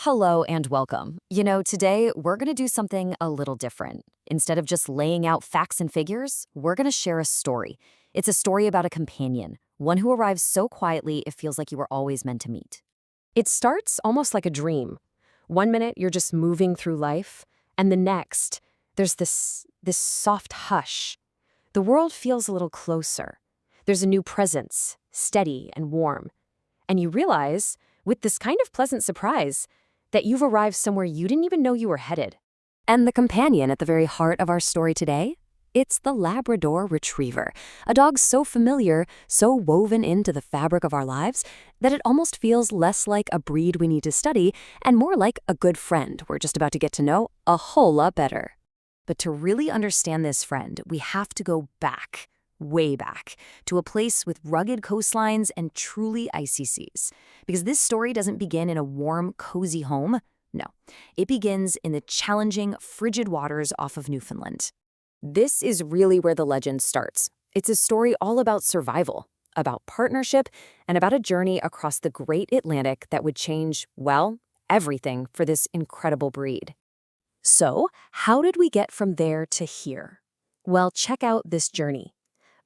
Hello and welcome. Today we're going to do something a little different. Instead of just laying out facts and figures, we're going to share a story. It's a story about a companion, one who arrives so quietly it feels like you were always meant to meet. It starts almost like a dream. One minute you're just moving through life, and the next, there's this soft hush. The world feels a little closer. There's a new presence, steady and warm. And you realize, with this kind of pleasant surprise, that you've arrived somewhere you didn't even know you were headed. And the companion at the very heart of our story today? It's the Labrador Retriever, a dog so familiar, so woven into the fabric of our lives, that it almost feels less like a breed we need to study and more like a good friend we're just about to get to know a whole lot better. But to really understand this friend, we have to go back, way back, to a place with rugged coastlines and truly icy seas. Because this story doesn't begin in a warm, cozy home. No, it begins in the challenging, frigid waters off of Newfoundland. This is really where the legend starts. It's a story all about survival, about partnership, and about a journey across the great Atlantic that would change, well, everything for this incredible breed. So, how did we get from there to here? Well, check out this journey.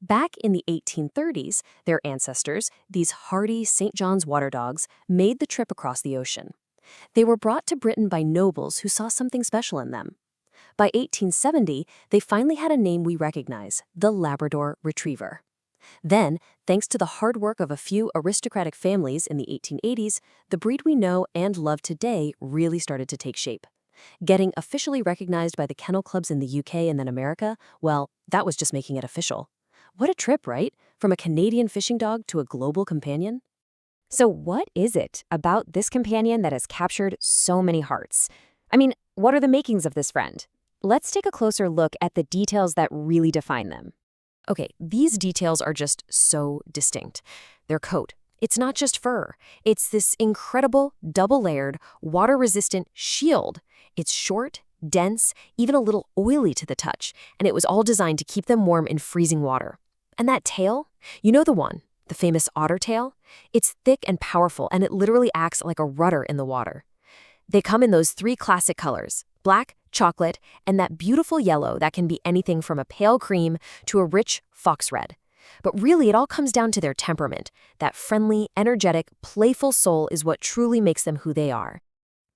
Back in the 1830s, their ancestors, these hardy St. John's water dogs, made the trip across the ocean. They were brought to Britain by nobles who saw something special in them. By 1870, they finally had a name we recognize, the Labrador Retriever. Then, thanks to the hard work of a few aristocratic families in the 1880s, the breed we know and love today really started to take shape. Getting officially recognized by the kennel clubs in the UK and then America, well, that was just making it official. What a trip, right? From a Canadian fishing dog to a global companion. So what is it about this companion that has captured so many hearts? I mean, what are the makings of this friend? Let's take a closer look at the details that really define them. Okay, these details are just so distinct. Their coat. It's not just fur. It's this incredible, double-layered, water-resistant shield. It's short, dense, even a little oily to the touch, and it was all designed to keep them warm in freezing water. And that tail? You know the one, the famous otter tail? It's thick and powerful, and it literally acts like a rudder in the water. They come in those three classic colors, black, chocolate, and that beautiful yellow that can be anything from a pale cream to a rich fox red. But really, it all comes down to their temperament. That friendly, energetic, playful soul is what truly makes them who they are.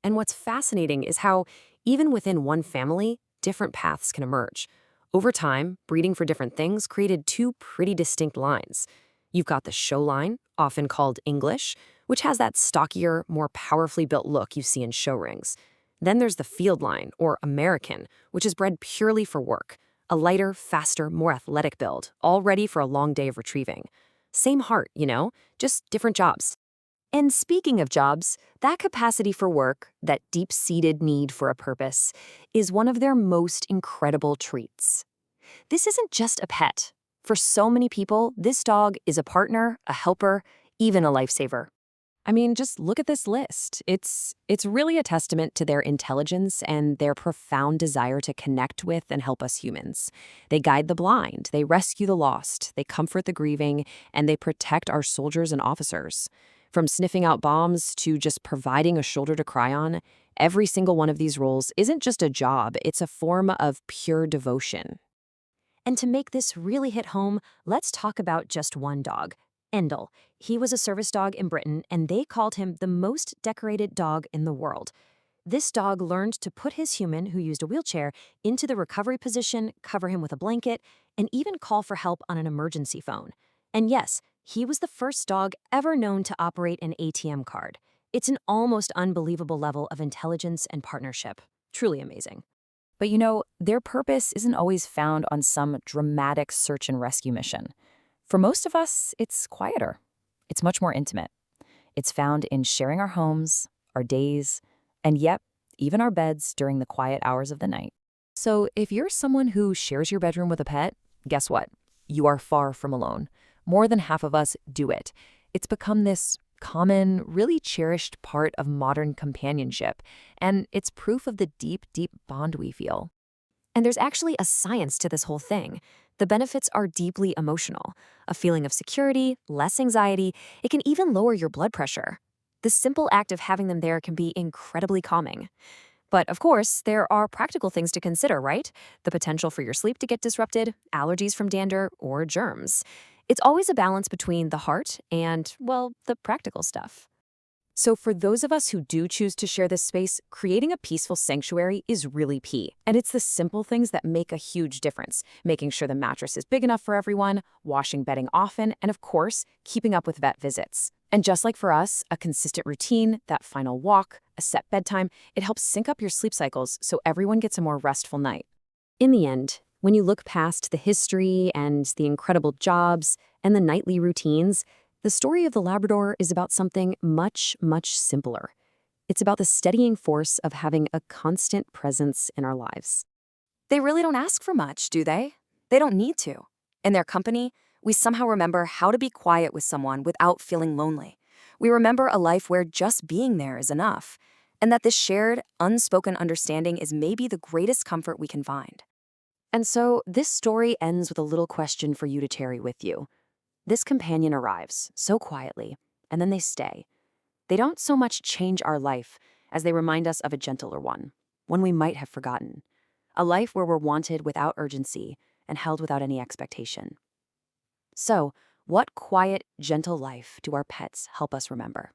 And what's fascinating is how, even within one family, different paths can emerge. Over time, breeding for different things created two pretty distinct lines. You've got the show line, often called English, which has that stockier, more powerfully built look you see in show rings. Then there's the field line, or American, which is bred purely for work. A lighter, faster, more athletic build, all ready for a long day of retrieving. Same heart, just different jobs. And speaking of jobs, that capacity for work, that deep-seated need for a purpose, is one of their most incredible treats. This isn't just a pet. For so many people, this dog is a partner, a helper, even a lifesaver. I mean, just look at this list. It's really a testament to their intelligence and their profound desire to connect with and help us humans. They guide the blind, they rescue the lost, they comfort the grieving, and they protect our soldiers and officers. From sniffing out bombs to just providing a shoulder to cry on, every single one of these roles isn't just a job, it's a form of pure devotion. And to make this really hit home, let's talk about just one dog, Endel. He was a service dog in Britain, and they called him the most decorated dog in the world. This dog learned to put his human, who used a wheelchair, into the recovery position, cover him with a blanket, and even call for help on an emergency phone. And yes, he was the first dog ever known to operate an ATM card. It's an almost unbelievable level of intelligence and partnership. Truly amazing. But their purpose isn't always found on some dramatic search and rescue mission. For most of us, it's quieter. It's much more intimate. It's found in sharing our homes, our days, and yep, even our beds during the quiet hours of the night. So if you're someone who shares your bedroom with a pet, guess what? You are far from alone. More than half of us do it. It's become this common, really cherished part of modern companionship, and it's proof of the deep, deep bond we feel. And there's actually a science to this whole thing. The benefits are deeply emotional. A feeling of security, less anxiety, it can even lower your blood pressure. The simple act of having them there can be incredibly calming. But of course, there are practical things to consider, right? The potential for your sleep to get disrupted, allergies from dander, or germs. It's always a balance between the heart and, well, the practical stuff. So for those of us who do choose to share this space, creating a peaceful sanctuary is really key. And it's the simple things that make a huge difference. Making sure the mattress is big enough for everyone, washing bedding often, and of course, keeping up with vet visits. And just like for us, a consistent routine, that final walk, a set bedtime, it helps sync up your sleep cycles so everyone gets a more restful night. In the end, when you look past the history and the incredible jobs and the nightly routines, the story of the Labrador is about something much, much simpler. It's about the steadying force of having a constant presence in our lives. They really don't ask for much, do they? They don't need to. In their company, we somehow remember how to be quiet with someone without feeling lonely. We remember a life where just being there is enough, and that this shared, unspoken understanding is maybe the greatest comfort we can find. And so, this story ends with a little question for you to carry with you. This companion arrives so quietly, and then they stay. They don't so much change our life as they remind us of a gentler one we might have forgotten. A life where we're wanted without urgency and held without any expectation. So, what quiet, gentle life do our pets help us remember?